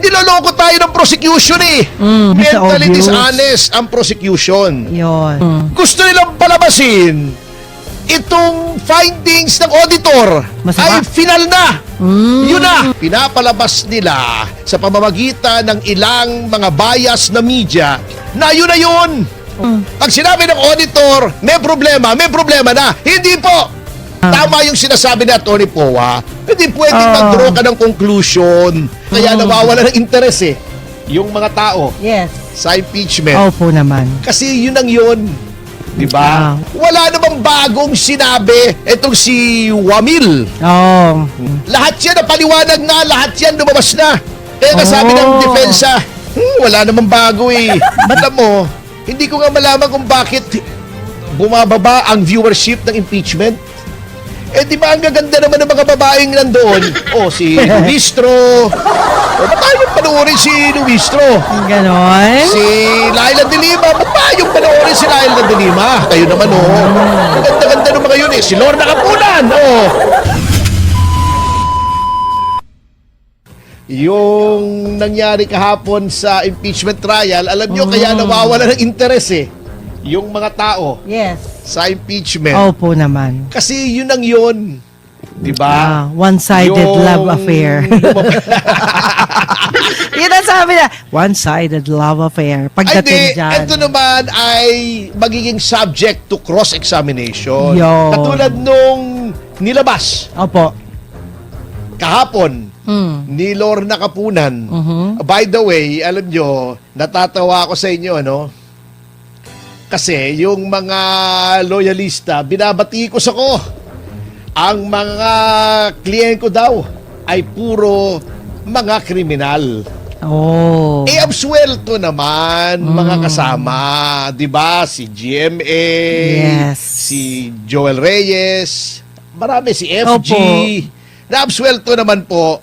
niloloko tayo ng prosecution eh. Mentally dishonest ang prosecution. Yun. Gusto nilang palabasin itong findings ng auditor Masama. ay final na. Yun na. Pinapalabas nila sa pamamagitan ng ilang mga bias na media na yun na yun. Pag sinabi ng auditor, may problema na. Hindi po. Tama yung sinasabi ni Atty. Poa. Hindi pwedeng mag-draw ka ng conclusion. Kaya nawawala ng interes eh. Yung mga tao Yes. sa impeachment. Opo naman. Kasi yun ang yun. Diba? Wala namang bagong sinabi itong si Wamil. Oh. Lahat yan napaliwanag na, lahat yan lumabas na. Kaya nasabi ng depensa, wala namang bago eh. Alam mo, hindi ko nga malaman kung bakit bumababa ang viewership ng impeachment. Eh di ba ang gaganda naman ng mga babaeng nandoon? Si Luistro. Ba't tayo panoorin si Luistro? Ganon. Si Laila de Lima. Ba't tayo panoorin si Laila de Lima? Kayo naman ang ganda-ganda ng mga yun eh. Si Lorna Capunan. Yung nangyari kahapon sa impeachment trial, alam nyo kaya nawawala ng interes eh. Yung mga tao Yes. sa impeachment. Opo naman. Kasi yun ang yun. Diba? One-sided love affair. Yun ang sabi na, one-sided love affair. Pagdating dyan. Ito naman ay magiging subject to cross-examination. Yo. Katulad nung nilabas Opo. kahapon ni Lorna Capunan. By the way, alam nyo, natatawa ako sa inyo, ano? Kasi yung mga loyalista, binabati ko sa ko. Ang mga kliyente ko daw ay puro mga kriminal. Absuelto naman mga kasama, 'di ba? Si GMA, Yes. si Joel Reyes, marami si FG. Opo. Na-absuelto naman po.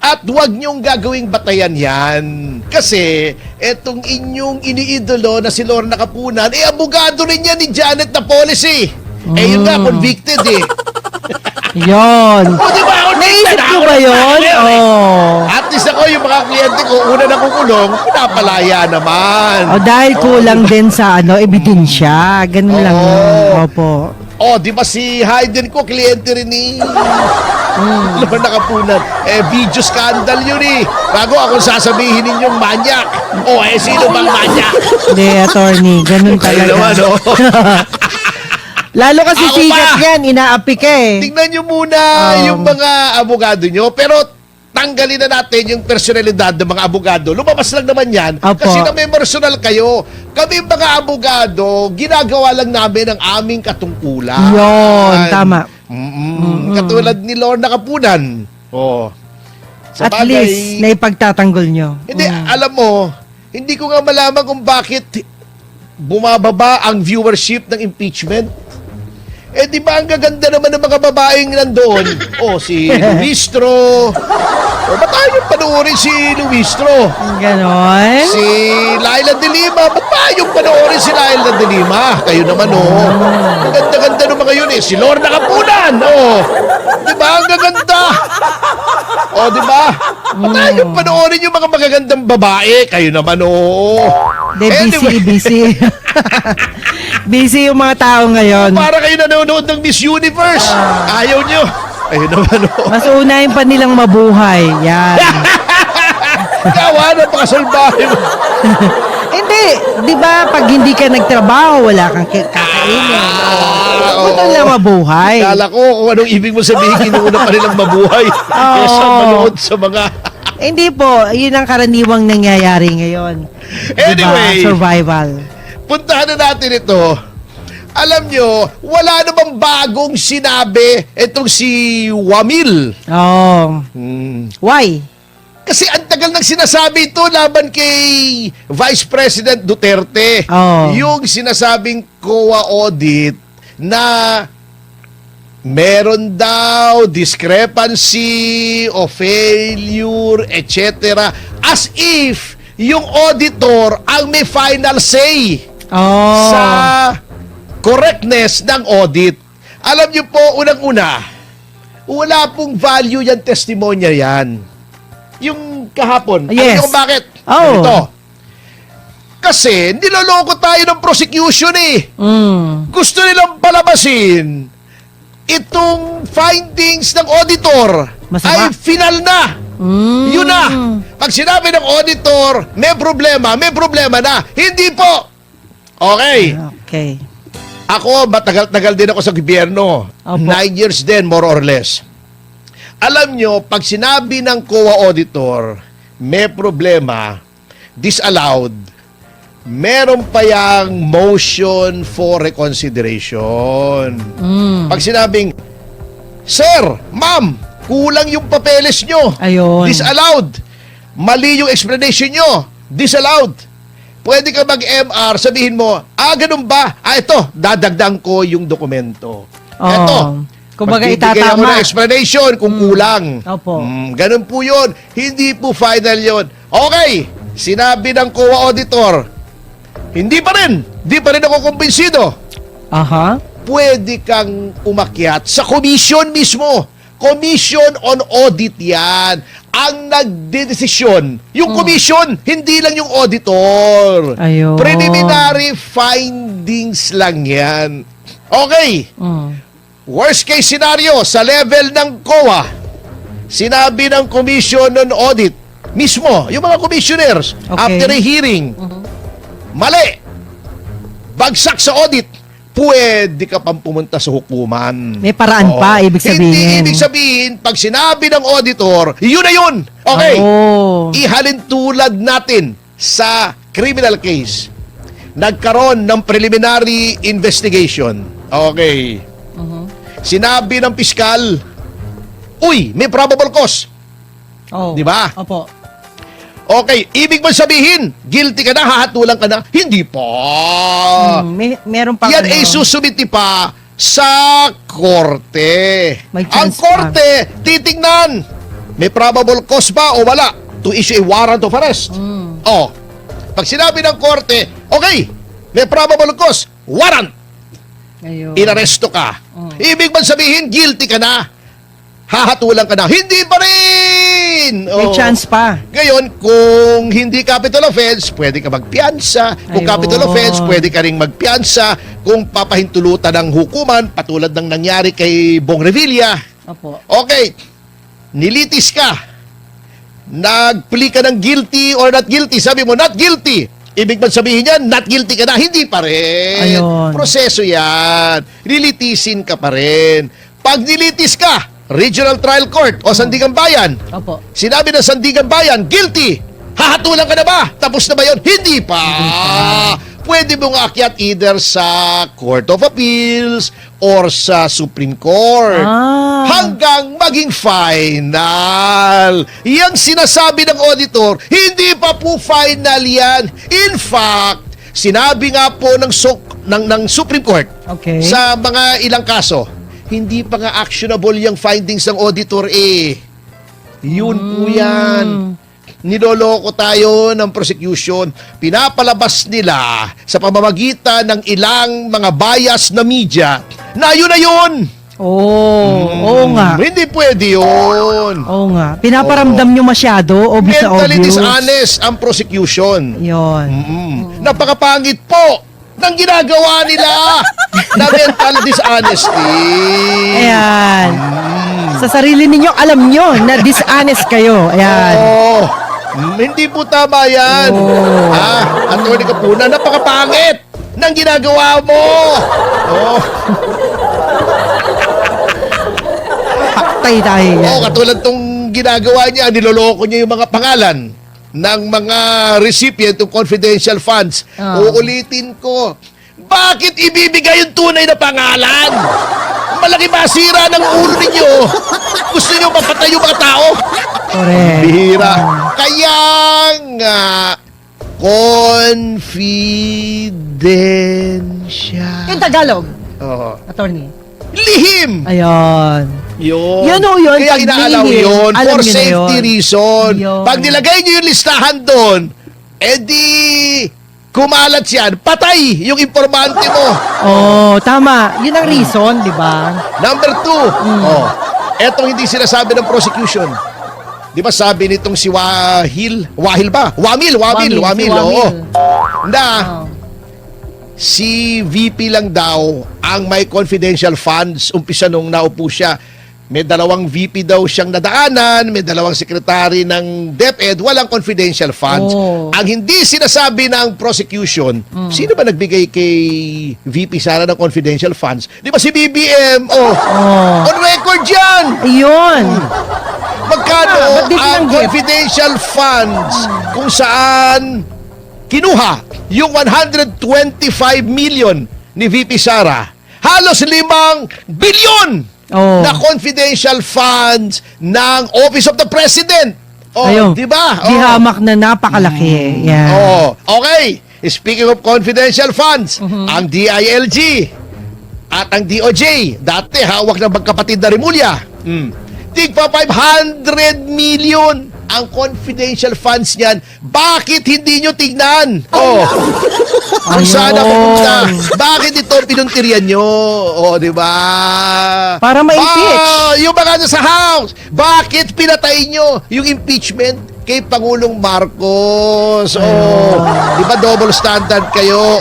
At huwag niyong gagawing batayan yan. Kasi etong inyong iniidolo na si Lorna Capunan, abogado rin yan ni Janet Napoles eh. Yun nga, convicted eh. Yun. Diba? Naisip ko ba yun? At least ako, yung mga kliyente ko, una na kukulong, pinapalaya naman. Dahil kulang din sa ebidensya. Ganun lang. Opo. Di ba si Hayden ko, kliyente rin ni Lorna Capunan. Video scandal yun eh. Bago ako sasabihin ninyong manyak. Sino bang manyak? Hindi, attorney. Ganun talaga. Naman, Lalo kasi sikat yan, inaapi ka eh. Tingnan nyo muna yung mga abogado nyo. Pero tanggalin na natin yung personalidad ng mga abogado. Lumabas lang naman yan. Opo. Kasi na may personal kayo. Kami mga abogado, ginagawa lang namin ang aming katungkulan. Yun, tama. Katulad ni Lorna Capunan. At least, naipagtatanggol nyo. Hindi, alam mo, hindi ko nga malaman kung bakit bumababa ang viewership ng impeachment. Di ba ang gaganda naman ng mga babaeng nandoon? Si Luistro. Ba't tayo panoorin si Luistro? Ganon. Si Laila de Lima. Ba't tayo panoorin si Laila de Lima? Kayo naman, ang ganda-ganda ng mga yun eh. Si Lorna Capunan, Di ba? Ang gaganda. Di ba? Ba't tayo panoorin yung mga magagandang babae? Kayo naman, Busy. Busy yung mga tao ngayon. Para kayo nanonood ng Miss Universe. Ayaw nyo. Ayun naman, Mas unahin pa nilang mabuhay. Yan. Gawa na pakasalbahe mo. Hindi. Di ba, pag hindi ka nagtrabaho, wala kang kakainin. Unang lang mabuhay. Kala ko kung anong ibig mo sabihin, inuuna pa nilang mabuhay. Kesa manood sa mga... Hindi po. Yun ang karaniwang nangyayari ngayon. Anyway. Diba? Survival. Puntahan na natin ito. Alam nyo, wala namang bagong sinabi itong si Wamil. Why? Kasi ang tagal nang sinasabi ito laban kay Vice President Duterte. Yung sinasabing COA audit na meron daw discrepancy o failure, etc. As if yung auditor ang may final say sa correctness ng audit. Alam niyo po, unang-una, wala pong value yan, testimonya yan. Yung kahapon. Alam Yes. niyo kung bakit? Oh. Ito. Kasi niloloko tayo ng prosecution eh. Gusto nilang palabasin itong findings ng auditor Masama. ay final na. Yun na. Pag sinabi ng auditor, may problema na. Hindi po. Okay. Okay. Ako, matagal-tagal din ako sa gobyerno. Opo. 9 years din, more or less. Alam nyo, pag sinabi ng COA auditor, may problema, disallowed, meron pa yang motion for reconsideration. Pag sinabing, Sir, Ma'am, kulang yung papeles nyo. Ayun. Disallowed. Mali yung explanation nyo. Disallowed. Pwede ka mag-MR, sabihin mo, ganun ba? Ito, dadagdag ko yung dokumento. Ito. Kumbaga Magbibigay ako itatama. ng explanation kung kulang. Opo. Ganun po yun. Hindi po final yun. Okay, sinabi ng COA auditor, hindi pa rin ako kumbinsido. Aha. Pwede kang umakyat sa commission mismo. Commission on Audit yan. Ang nagdedesisyon, yung commission, hindi lang yung auditor. Ayun. Preliminary findings lang yan. Okay. Worst case scenario, sa level ng COA, sinabi ng Commission on Audit, mismo, yung mga commissioners, Okay. after a hearing, mali, bagsak sa audit, pwede ka pang pumunta sa hukuman. May paraan pa, ibig sabihin. Hindi ibig sabihin, pag sinabi ng auditor, yun na yun. Okay. Oo. Ihalin tulad natin sa criminal case. Nagkaroon ng preliminary investigation. Okay. Sinabi ng piskal, uy, may probable cause. Oh. Di ba? Opo. Okay, ibig ba sabihin, guilty ka na, hahatulan ka na? Hindi pa. Meron pa. Yan ay susumiti pa sa korte. May Ang chance pa. korte, titignan, may probable cause ba o wala to issue a warrant of arrest. Oh, pag sinabi ng korte, okay, may probable cause, warrant, Ayun. inaresto ka. Ibig ba sabihin, guilty ka na? Hahatulan ka na? Hindi pa rin! May chance pa. Ngayon, kung hindi capital offense, pwede ka magpiyansa. Kung Ayun. capital offense, pwede ka ring magpiyansa. Kung papahintulutan ng hukuman, patulad ng nangyari kay Bong Revilla. Opo. Okay, nilitis ka. Nagpli ka ng guilty or not guilty. Sabi mo, not guilty. Ibig ba sabihin yan, not guilty ka na? Hindi pa rin. Ayun. Proseso yan. Nilitisin ka pa rin. Pag nilitis ka, Regional Trial Court o Sandigan Bayan, Opo. sinabi ng Sandigan Bayan, guilty. Hahatulan ka na ba? Tapos na ba yun? Hindi pa. Pwede mong akyat either sa Court of Appeals or sa Supreme Court. Hanggang maging final. Yang sinasabi ng auditor, hindi pa po final yan. In fact, sinabi nga po ng Supreme Court Okay. sa mga ilang kaso, hindi pa nga actionable yung findings ng auditor eh. Yun po yan. Niloloko tayo ng prosecution. Pinapalabas nila sa pamamagitan ng ilang mga bias na media na yun na yun. Oo nga. Hindi pwede yun. Oo nga. Pinaparamdam nyo masyado, obvious na Mentally obvious. dishonest ang prosecution. Yun. Napakapangit po ng ginagawa nila na mental dishonesty. Ayan. Sa sarili ninyo, alam nyo na dishonest kayo. Ayan. Oo. Hindi po tama yan. Attorney Capuna, napakapangit ng ginagawa mo. Oh. Paktay tayo yan. Katulad tong ginagawa niya, niloloko niya yung mga pangalan ng mga recipient of confidential funds. Uulitin ko, bakit ibibigay yung tunay na pangalan? Malaki masira ng ulo ninyo. Gusto niyo mapatay yung mga tao? Correct. Bihira. Kaya nga, confidential. Yung Tagalog, Oo. attorney. Lihim. Ayun. Yun. Yun o yun, Kaya pag inaalaw nilihim, yun alam for nyo na safety yun. reason. Yun. Pag nilagay nyo yung listahan doon, edi kumalat yan, patay yung informante mo. Oh, tama. Yun ang reason, di ba? Number 2, etong hindi sinasabi ng prosecution. Di ba sabi nitong si Wahil ba? Wamil, Si oo. Na Oh. si VP lang daw ang may confidential funds umpisa nung naupo siya. May 2 VP daw siyang nadaanan, may 2 sekretary ng DepEd, walang confidential funds. Oh. Ang hindi sinasabi ng prosecution, sino ba nagbigay kay VP Sara ng confidential funds? Di ba si BBM? On record yan! Ayun. Magkano Ba't di ang tinanggit? confidential funds kung saan kinuha yung 125 million ni VP Sara? Halos 5 billion Oh. na confidential funds ng Office of the President. Ayun. Di ba? Di hamak na napakalaki. Yan. Okay. Speaking of confidential funds, ang DILG at ang DOJ, dati hawak ng magkapatid na Rimulya. Tigpa 500 million ang confidential funds niyan. Bakit hindi nyo tignan? Kung saan napupunta? Bakit ito pinuntiryan nyo? Di ba? Para ma-impeach. Yung mga nasa House, bakit pinatay nyo yung impeachment kay Pangulong Marcos? Di ba double standard kayo?